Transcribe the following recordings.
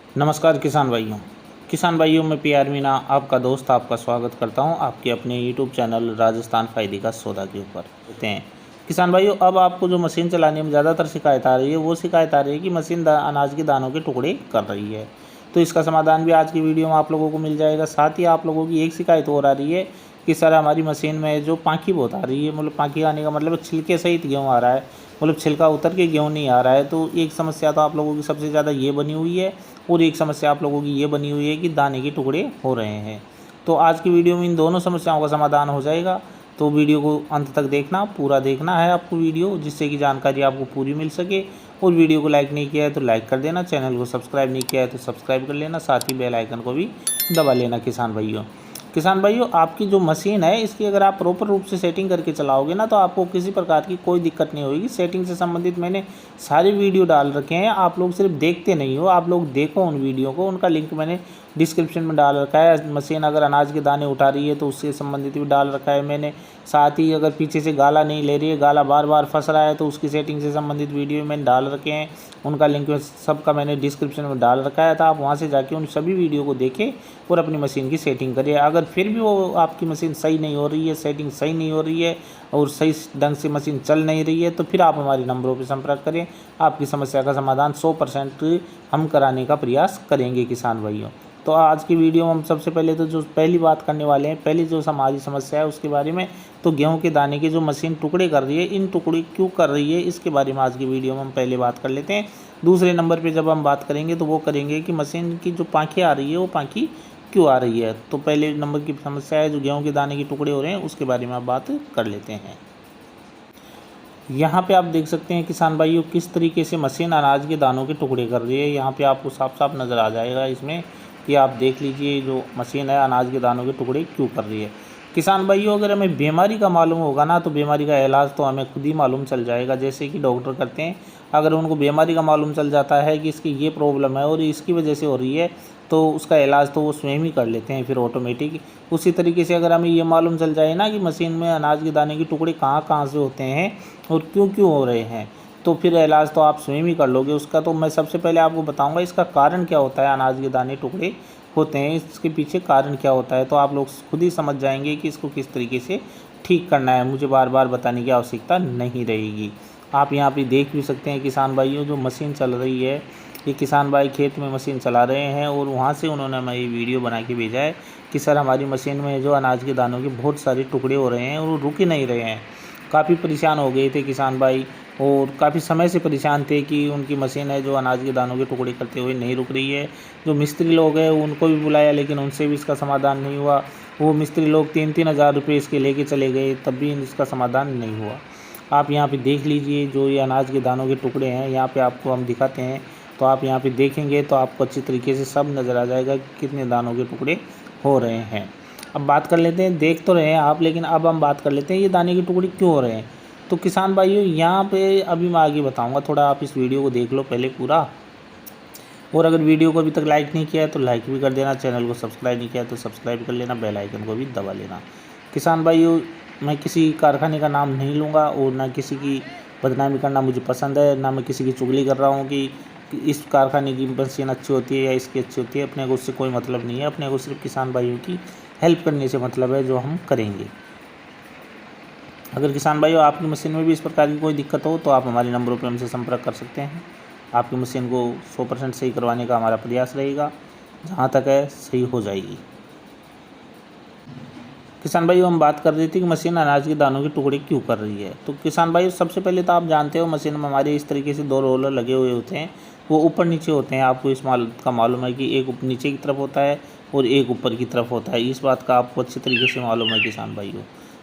नमस्कार किसान भाइयों मैं पीआर मीना आपका दोस्त आपका स्वागत करता हूं आपके अपने यूट्यूब चैनल राजस्थान फ़ायदे का सौदा के ऊपर होते हैं। किसान भाइयों, अब आपको जो मशीन चलाने में ज़्यादातर शिकायत आ रही है वो शिकायत आ रही है कि मशीन अनाज के दानों के टुकड़े कर रही है। तो इसका समाधान भी आज की वीडियो में आप लोगों को मिल जाएगा। साथ ही आप लोगों की एक शिकायत और आ रही है कि सर हमारी मशीन में जो पाँखी बहुत आ रही है, मतलब पाँखी आने का मतलब छिलके सहित गेहूँ आ रहा है, मतलब छिलका उतर के गेहूँ नहीं आ रहा है। तो एक समस्या तो आप लोगों की सबसे ज़्यादा ये बनी हुई है और एक समस्या आप लोगों की ये बनी हुई है कि दाने के टुकड़े हो रहे हैं। तो आज की वीडियो में इन दोनों समस्याओं का समाधान हो जाएगा। तो वीडियो को अंत तक देखना, पूरा देखना है आपको वीडियो, जिससे कि जानकारी आपको पूरी मिल सके। और वीडियो को लाइक नहीं किया है तो लाइक कर देना, चैनल को सब्सक्राइब नहीं किया है तो सब्सक्राइब कर लेना, साथ ही बेल आइकन को भी दबा लेना। किसान भाइयों, आपकी जो मशीन है इसकी अगर आप प्रॉपर रूप से सेटिंग करके चलाओगे ना तो आपको किसी प्रकार की कोई दिक्कत नहीं होगी। सेटिंग से संबंधित मैंने सारे वीडियो डाल रखे हैं, आप लोग सिर्फ देखते नहीं हो, आप लोग देखो उन वीडियो को, उनका लिंक मैंने डिस्क्रिप्शन में डाल रखा है। मशीन अगर अनाज के दाने उठा रही है तो उससे संबंधित भी डाल रखा है मैंने। साथ ही अगर पीछे से गाला नहीं ले रही है, गाला बार बार फंस रहा है, तो उसकी सेटिंग से संबंधित वीडियो मैंने डाल रखे हैं, उनका लिंक सबका मैंने डिस्क्रिप्शन में डाल रखा है। तो आप वहाँ से जाके उन सभी वीडियो को देखें और अपनी मशीन की सेटिंग करिए। अगर फिर भी वो आपकी मशीन सही नहीं हो रही है, सेटिंग सही नहीं हो रही है और सही ढंग से मशीन चल नहीं रही है, तो फिर आप हमारे नंबरों पर संपर्क करें। आपकी समस्या का समाधान 100% हम कराने का प्रयास करेंगे किसान भाइयों। तो आज की वीडियो में हम सबसे पहले तो जो पहली बात करने वाले हैं, पहली जो हमारी समस्या है उसके बारे में। तो गेहूं के दाने के जो मशीन टुकड़े कर रही है, इन टुकड़े क्यों कर रही है इसके बारे में आज की वीडियो में हम पहले बात कर लेते हैं। दूसरे नंबर पे जब हम बात करेंगे तो वो करेंगे कि मशीन की जो पाँखें आ रही है वो पाँखी क्यों आ रही है। तो पहले नंबर की समस्या है जो गेहूँ के दाने के टुकड़े हो रहे हैं उसके बारे में आप बात कर लेते हैं। यहाँ पे आप देख सकते हैं किसान भाइयों किस तरीके से मशीन अनाज के दानों के टुकड़े कर रही है। यहाँ पे आपको साफ साफ नज़र आ जाएगा इसमें कि आप देख लीजिए जो मशीन है अनाज के दानों के टुकड़े क्यों कर रही है। किसान भाइयों, अगर हमें बीमारी का मालूम होगा ना तो बीमारी का इलाज तो हमें खुद ही मालूम चल जाएगा, जैसे कि डॉक्टर करते हैं। अगर उनको बीमारी का मालूम चल जाता है कि इसकी ये प्रॉब्लम है और इसकी वजह से हो रही है तो उसका इलाज तो वो स्वयं ही कर लेते हैं फिर ऑटोमेटिक। उसी तरीके से अगर हमें ये मालूम चल जाए ना कि मशीन में अनाज के दाने के टुकड़े कहाँ कहाँ से होते हैं और क्यों क्यों हो रहे हैं, तो फिर इलाज तो आप स्वयं ही कर लोगे उसका। तो मैं सबसे पहले आपको बताऊंगा इसका कारण क्या होता है, अनाज के दाने टुकड़े होते हैं इसके पीछे कारण क्या होता है, तो आप लोग खुद ही समझ जाएंगे कि इसको किस तरीके से ठीक करना है। मुझे बार बार बताने की आवश्यकता नहीं रहेगी। आप यहाँ पे देख भी सकते हैं किसान भाइयों जो मशीन चल रही है, ये किसान भाई खेत में मशीन चला रहे हैं और वहाँ से उन्होंने हमें ये वीडियो बना के भेजा है कि सर हमारी मशीन में जो अनाज के दानों के बहुत सारे टुकड़े हो रहे हैं और वो रुक ही नहीं रहे हैं। काफ़ी परेशान हो गए थे किसान भाई और काफ़ी समय से परेशान थे कि उनकी मशीन है जो अनाज के दानों के टुकड़े करते हुए नहीं रुक रही है। जो मिस्त्री लोग हैं उनको भी बुलाया लेकिन उनसे भी इसका समाधान नहीं हुआ। वो मिस्त्री लोग 3-3 हज़ार रुपये इसके लेके चले गए, तब भी इसका समाधान नहीं हुआ। आप यहाँ पे देख लीजिए जो ये अनाज के दानों के टुकड़े हैं, यहाँ पे आपको हम दिखाते हैं। तो आप यहाँ पे देखेंगे तो आपको अच्छी तरीके से सब नज़र आ जाएगा कि कितने दानों के टुकड़े हो रहे हैं। अब बात कर लेते हैं, देख तो रहे हैं आप, लेकिन अब हम बात कर लेते हैं ये दाने के टुकड़े क्यों हो रहे हैं। तो किसान भाइयों यहाँ पे अभी मैं आगे बताऊँगा, थोड़ा आप इस वीडियो को देख लो पहले पूरा। और अगर वीडियो को अभी तक लाइक नहीं किया है तो लाइक भी कर देना, चैनल को सब्सक्राइब नहीं किया है तो सब्सक्राइब कर लेना, बेल आइकन को भी दबा लेना। किसान भाइयों, मैं किसी कारखाने का नाम नहीं लूँगा और ना किसी की बदनामी करना मुझे पसंद है, ना मैं किसी की चुगली कर रहा हूँ कि इस कारखाने की मशीन अच्छी होती है या इसकी अच्छी होती है। अपने को उससे कोई मतलब नहीं है, अपने को सिर्फ किसान भाइयों की हेल्प करने से मतलब है जो हम करेंगे। अगर किसान भाइयों आपकी मशीन में भी इस प्रकार की कोई दिक्कत हो तो आप हमारे नंबरों पर हमसे संपर्क कर सकते हैं। आपकी मशीन को 100% सही करवाने का हमारा प्रयास रहेगा, जहाँ तक है सही हो जाएगी। किसान भाइयों, हम बात कर रहे थे कि मशीन अनाज के दानों के टुकड़े क्यों कर रही है। तो किसान भाइयों सबसे पहले तो आप जानते हो मशीन में हमारे इस तरीके से 2 रोलर लगे हुए होते हैं, वो ऊपर नीचे होते हैं। आपको इस का मालूम है कि एक नीचे की तरफ होता है और एक ऊपर की तरफ होता है, इस बात का आपको अच्छी तरीके से मालूम है किसान भाइयों।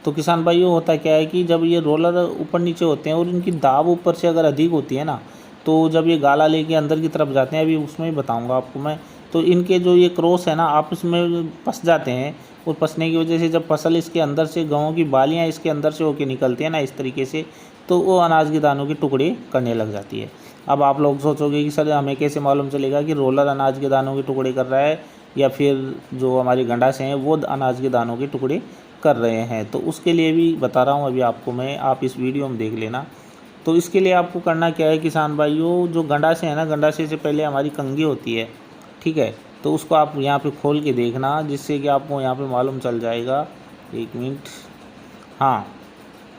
तो किसान भाइयों होता क्या है कि जब ये रोलर ऊपर नीचे होते हैं और इनकी दाब ऊपर से अगर अधिक होती है ना, तो जब ये गाला लेके अंदर की तरफ जाते हैं, अभी उसमें ही बताऊँगा आपको मैं, तो इनके जो ये क्रॉस है ना आपस में फंस जाते हैं और फंसने की वजह से जब फसल इसके अंदर से, गेहूँ की बालियाँ इसके अंदर से होके निकलती हैं ना इस तरीके से, तो वो अनाज के दानों के टुकड़े करने लग जाती है। अब आप लोग सोचोगे कि सर हमें कैसे मालूम चलेगा कि रोलर अनाज के दानों के टुकड़े कर रहा है या फिर जो हमारी गंडासे हैं वो अनाज के दानों के टुकड़े कर रहे हैं। तो उसके लिए भी बता रहा हूँ अभी आपको मैं, आप इस वीडियो में देख लेना। तो इसके लिए आपको करना क्या है किसान भाइयों, जो गंडासे हैं ना, गंडासे से पहले हमारी कंघी होती है, ठीक है। तो उसको आप यहाँ पे खोल के देखना, जिससे कि आपको यहाँ पे मालूम चल जाएगा। 1 मिनट, हाँ,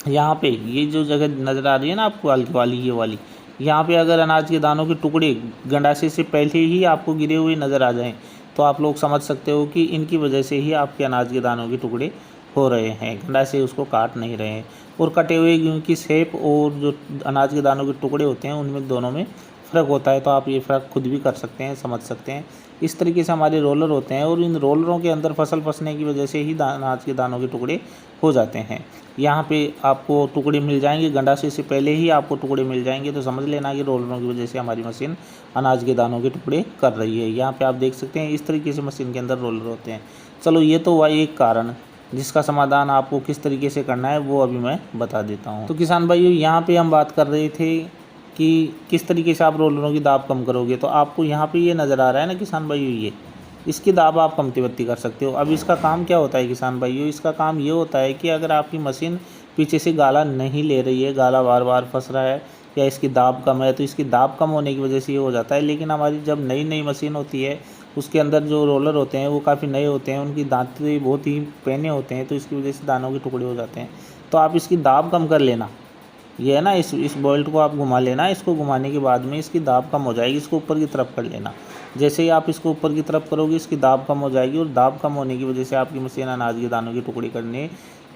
यहाँ पे ये जो जगह नज़र आ रही है ना आपको हल्की वाली, ये वाली, यहाँ पे अगर अनाज के दानों के टुकड़े गंडासे से पहले ही आपको गिरे हुए नज़र आ जाएं, तो आप लोग समझ सकते हो कि इनकी वजह से ही आपके अनाज के दानों के टुकड़े हो रहे हैं, गंडासे उसको काट नहीं रहे हैं। और कटे हुए गेहूं की शेप और जो अनाज के दानों के टुकड़े होते हैं उनमें दोनों में फ़र्क होता है। तो आप ये फ़र्क खुद भी कर सकते हैं, समझ सकते हैं। इस तरीके से हमारे रोलर होते हैं और इन रोलरों के अंदर फसल फंसने की वजह से ही अनाज के दानों के टुकड़े हो जाते हैं। यहाँ पे आपको टुकड़े मिल जाएंगे, गंडासे से पहले ही आपको टुकड़े मिल जाएंगे। तो समझ लेना कि रोलरों की वजह से हमारी मशीन अनाज के दानों के टुकड़े कर रही है। यहाँ पे आप देख सकते हैं इस तरीके से मशीन के अंदर रोलर होते हैं। चलो, ये तो हुआ एक कारण, जिसका समाधान आपको किस तरीके से करना है वो अभी मैं बता देता हूँ। तो किसान भाइयों, यहाँ पे हम बात कर रहे थे कि किस तरीके से आप रोलरों की दाब कम करोगे। तो आपको यहाँ पे ये नज़र आ रहा है ना किसान भाइयों, ये इसकी दाब आप कमती बत्ती कर सकते हो। अब इसका काम क्या होता है किसान भाइयों, इसका काम ये होता है कि अगर आपकी मशीन पीछे से गाला नहीं ले रही है, गाला बार बार फंस रहा है, या इसकी दाब कम है, तो इसकी दाब कम होने की वजह से ये हो जाता है। लेकिन हमारी जब नई नई मशीन होती है, उसके अंदर जो रोलर होते हैं वो काफ़ी नए होते हैं, उनकी दांतें बहुत ही पैने होते हैं, तो इसकी वजह से दानों के टुकड़े हो जाते हैं। तो आप इसकी दाब कम कर लेना, ये है ना, इस बोल्ट को आप घुमा लेना। इसको घुमाने के बाद में इसकी दाब कम हो जाएगी, इसको ऊपर की तरफ कर लेना। जैसे ही आप इसको ऊपर की तरफ करोगे, इसकी दाब कम हो जाएगी, और दाब कम होने की वजह से आपकी मशीन अनाज के दानों के टुकड़े करने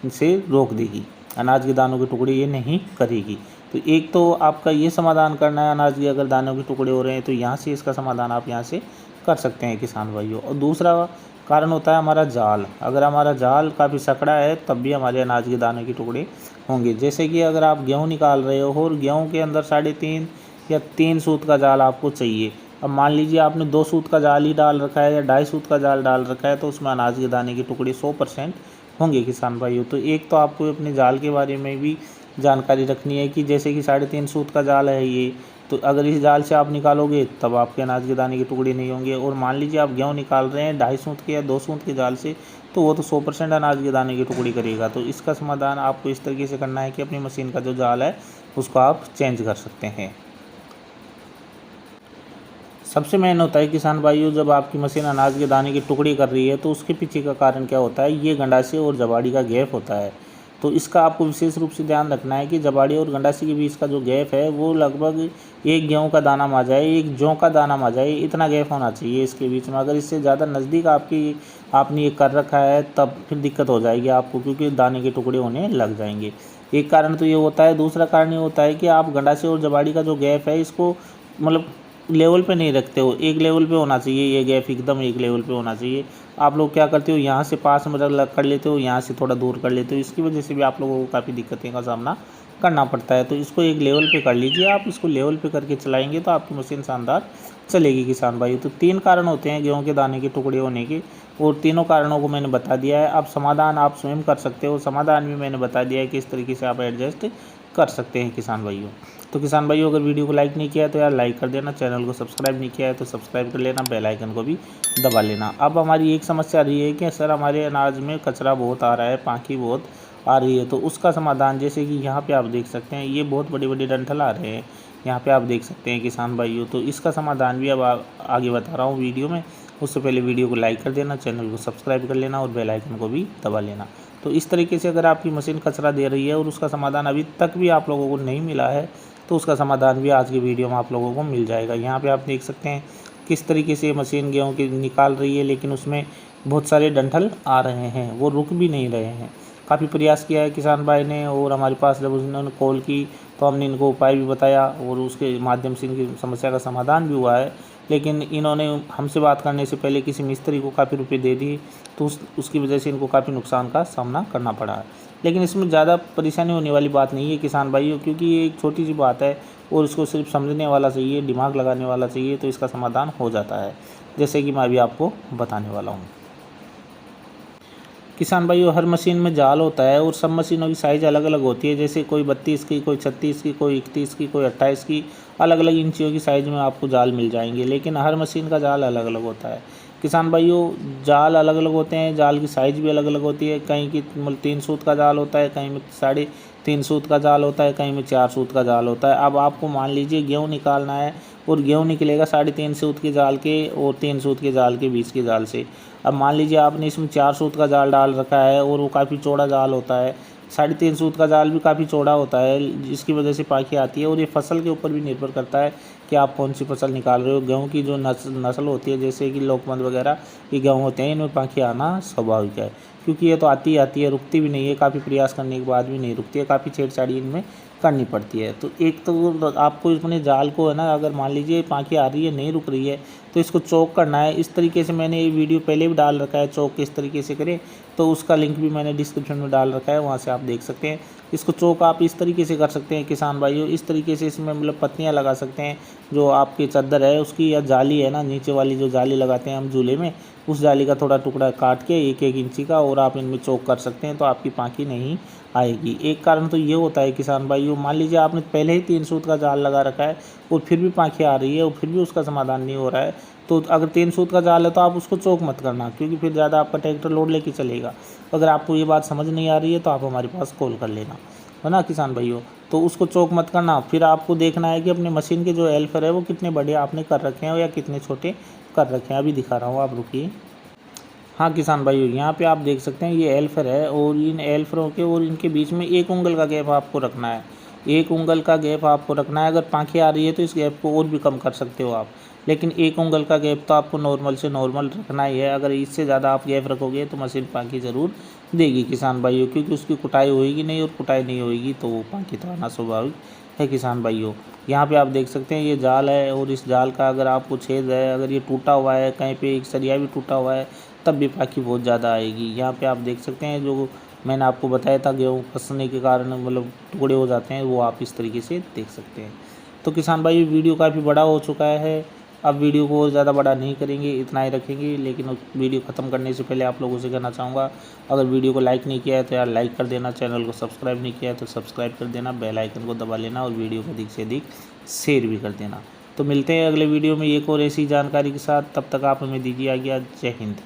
से रोक देगी, अनाज के दानों के टुकड़े ये नहीं करेगी। तो एक तो आपका ये समाधान करना है, अनाज के अगर दानों के टुकड़े हो रहे हैं तो यहाँ से इसका समाधान आप यहाँ से कर सकते हैं किसान भाइयों। और दूसरा कारण होता है हमारा जाल। अगर हमारा जाल काफ़ी सकड़ा है तब भी हमारे अनाज के दाने के टुकड़े होंगे। जैसे कि अगर आप गेहूँ निकाल रहे हो और गेहूँ के अंदर 3.5 या 3 सूत का जाल आपको चाहिए। अब मान लीजिए आपने 2 सूत का जाल ही डाल रखा है या 2.5 सूत का जाल डाल रखा है, तो उसमें अनाज के दाने के टुकड़े 100% होंगे किसान भाइयों। तो एक तो आपको अपने जाल के बारे में भी जानकारी रखनी है कि जैसे कि 3.5 सूत का जाल है ये, तो अगर इस जाल से आप निकालोगे तब आपके अनाज के दाने के टुकड़े नहीं होंगे। और मान लीजिए आप गेहूँ निकाल रहे हैं 2.5 सूत के या 2 सूत के जाल से, तो वो तो 100% अनाज के दाने के टुकड़े करेगा। तो इसका समाधान आपको इस तरीके से करना है कि अपनी मशीन का जो जाल है उसको आप चेंज कर सकते हैं। सबसे मेन होता है किसान भाइयों, जब आपकी मशीन अनाज के दाने के टुकड़े कर रही है तो उसके पीछे का कारण क्या होता है, ये गंडासे और जबाड़ी का गैप होता है। तो इसका आपको विशेष रूप से ध्यान रखना है कि जबाड़ी और गंडासे के बीच का जो गैप है वो लगभग एक गेहूं का दाना मा जाए, एक जौ का दाना मा जाए, इतना गैप होना चाहिए इसके बीच में। अगर इससे ज़्यादा नज़दीक आपने ये कर रखा है तब फिर दिक्कत हो जाएगी आपको, क्योंकि दाने के टुकड़े होने लग जाएंगे। एक कारण तो ये होता है। दूसरा कारण ये होता है कि आप गंडासे और जबाड़ी का जो गैप है इसको मतलब लेवल पे नहीं रखते हो, एक लेवल पे होना चाहिए। ये गैप एकदम एक लेवल पे होना चाहिए। आप लोग क्या करते हो, यहाँ से पास में कर लेते हो, यहाँ से थोड़ा दूर कर लेते हो। इसकी वजह से भी आप लोगों को काफ़ी दिक्कतें का सामना करना पड़ता है। तो इसको एक लेवल पे कर लीजिए आप, इसको लेवल पे करके चलाएंगे तो आपकी मशीन शानदार चलेगी किसान भाई। तो 3 कारण होते हैं गेहूँ के दाने के टुकड़े होने के, और तीनों कारणों को मैंने बता दिया है। अब समाधान आप स्वयं कर सकते हो, समाधान भी मैंने बता दिया है कि इस तरीके से आप एडजस्ट कर सकते हैं किसान भाइयों। तो किसान भाइयों, अगर वीडियो को लाइक नहीं किया है तो यार लाइक कर देना, चैनल को सब्सक्राइब नहीं किया है तो सब्सक्राइब कर लेना, बेल आइकन को भी दबा लेना। अब हमारी एक समस्या आ रही है कि सर हमारे अनाज में कचरा बहुत आ रहा है, पाँकी बहुत आ रही है। तो उसका समाधान, जैसे कि यहाँ पे आप देख सकते हैं ये बहुत बड़े बड़े डंठल आ रहे हैं, यहाँ पे आप देख सकते हैं किसान भाइयों। तो इसका समाधान भी अब आगे बता रहा हूँ वीडियो में। उससे पहले वीडियो को लाइक कर देना, चैनल को सब्सक्राइब कर लेना और बेल आइकन को भी दबा लेना। तो इस तरीके से अगर आपकी मशीन कचरा दे रही है और उसका समाधान अभी तक भी आप लोगों को नहीं मिला है, तो उसका समाधान भी आज की वीडियो में आप लोगों को मिल जाएगा। यहाँ पे आप देख सकते हैं किस तरीके से मशीन गेहूँ की निकाल रही है, लेकिन उसमें बहुत सारे डंठल आ रहे हैं, वो रुक भी नहीं रहे हैं। काफ़ी प्रयास किया है किसान भाई ने, और हमारे पास जब उन्होंने कॉल की तो हमने इनको उपाय भी बताया और उसके माध्यम से इनकी समस्या का समाधान भी हुआ है। लेकिन इन्होंने हमसे बात करने से पहले किसी मिस्त्री को काफ़ी रुपये दे दिए, तो उसकी वजह से इनको काफ़ी नुकसान का सामना करना पड़ा है। लेकिन इसमें ज़्यादा परेशानी होने वाली बात नहीं है किसान भाइयों, क्योंकि ये एक छोटी सी बात है और इसको सिर्फ समझने वाला चाहिए, दिमाग लगाने वाला चाहिए, तो इसका समाधान हो जाता है, जैसे कि मैं अभी आपको बताने वाला हूँ। किसान भाइयों, हर मशीन में जाल होता है और सब मशीनों की साइज़ अलग अलग होती है। जैसे कोई 32 की, कोई 36 की, कोई 31 की, कोई 28 की, अलग अलग इंचियों की साइज़ में आपको जाल मिल जाएंगे। लेकिन हर मशीन का जाल अलग अलग होता है किसान भाइयों। जाल अलग अलग होते हैं, जाल की साइज़ भी अलग अलग होती है। कहीं की मतलब 3 सूत का जाल होता है, कहीं में 3 सूत का जाल होता है, कहीं में 4 सूत का जाल होता है। अब आपको मान लीजिए गेहूँ निकालना है और गेहूँ निकलेगा 3.5 सूत के जाल के और 3 सूत के जाल के बीच के जाल से। अब मान लीजिए आपने इसमें 4 सूत का जाल डाल रखा है और वो काफ़ी चौड़ा जाल होता है, 3.5 सूत का जाल भी काफ़ी चौड़ा होता है, जिसकी वजह से पाखी आती है। और ये फसल के ऊपर भी निर्भर करता है कि आप कौन सी फसल निकाल रहे हो। गेहूँ की जो नस्ल होती है, जैसे कि लोकमंद वगैरह ये गेहूँ होते हैं, इनमें पाखी आना स्वाभाविक है, क्योंकि ये तो आती ही आती है, रुकती भी नहीं है, काफ़ी प्रयास करने के बाद भी नहीं रुकती है, काफ़ी छेड़छाड़ी इनमें करनी पड़ती है। तो एक तो आपको अपने जाल को है ना, अगर मान लीजिए पाखी आ रही है नहीं रुक रही है तो इसको चौक करना है। इस तरीके से मैंने ये वीडियो पहले भी डाल रखा है, चौक किस तरीके से करें, तो उसका लिंक भी मैंने डिस्क्रिप्शन में डाल रखा है, वहाँ से आप देख सकते हैं। इसको चौक आप इस तरीके से कर सकते हैं किसान भाइयों, इस तरीके से इसमें मतलब पत्तियाँ लगा सकते हैं, जो आपकी चादर है उसकी या जाली है ना, नीचे वाली जो जाली लगाते हैं हम झूले में, उस जाली का थोड़ा टुकड़ा काट के 1-1 इंची का, और आप इनमें चौक कर सकते हैं, तो आपकी पाखी नहीं आएगी। एक कारण तो ये होता है किसान भाइयों, मान लीजिए आपने पहले ही 3 सूत का जाल लगा रखा है और फिर भी पाखी आ रही है और फिर भी उसका समाधान नहीं हो रहा है, तो अगर 3 सूत का जाल है तो आप उसको चौक मत करना, क्योंकि फिर ज़्यादा आपका ट्रैक्टर लोड लेके चलेगा। अगर आपको ये बात समझ नहीं आ रही है तो आप हमारे पास कॉल कर लेना, है ना किसान भाइयों। तो उसको चौक मत करना, फिर आपको देखना है कि अपने मशीन के जो एल्फर है वो कितने बड़े आपने कर रखे हैं या कितने छोटे कर रखे हैं। अभी दिखा रहा हूँ, आप रुकिए। हाँ किसान भाइयों, यहाँ पे आप देख सकते हैं ये एल्फर है, और इन एल्फरों के और इनके बीच में 1 उंगल का गैप आपको रखना है। 1 उंगल का गैप आपको रखना है। अगर पाखी आ रही है तो इस गैप को और भी कम कर सकते हो आप, लेकिन 1 उंगल का गैप तो आपको नॉर्मल से नॉर्मल रखना ही है। अगर इससे ज़्यादा आप गैप रखोगे तो मशीन पाखी ज़रूर देगी किसान भाइयों, क्योंकि उसकी कुटाई होएगी नहीं, और कुटाई नहीं होएगी तो वो पाखी तो आना स्वाभाविक है किसान भाइयों। यहाँ पे आप देख सकते हैं ये जाल है, और इस जाल का अगर आपको छेद है, अगर ये टूटा हुआ है, कहीं पे एक सरिया भी टूटा हुआ है, तब भी पाखी बहुत ज़्यादा आएगी। यहाँ पे आप देख सकते हैं जो मैंने आपको बताया था गेहूँ फंसने के कारण मतलब टुकड़े हो जाते हैं, वो आप इस तरीके से देख सकते हैं। तो किसान भाई वीडियो काफ़ी बड़ा हो चुका है, अब वीडियो को और ज़्यादा बड़ा नहीं करेंगे, इतना ही रखेंगे। लेकिन वीडियो ख़त्म करने से पहले आप लोगों से कहना चाहूँगा, अगर वीडियो को लाइक नहीं किया है तो यार लाइक कर देना, चैनल को सब्सक्राइब नहीं किया है तो सब्सक्राइब कर देना, बेल आइकन को दबा लेना, और वीडियो को अधिक से अधिक शेयर भी कर देना। तो मिलते हैं अगले वीडियो में एक और ऐसी जानकारी के साथ, तब तक आप हमें दीजिए आज्ञा। जय हिंद।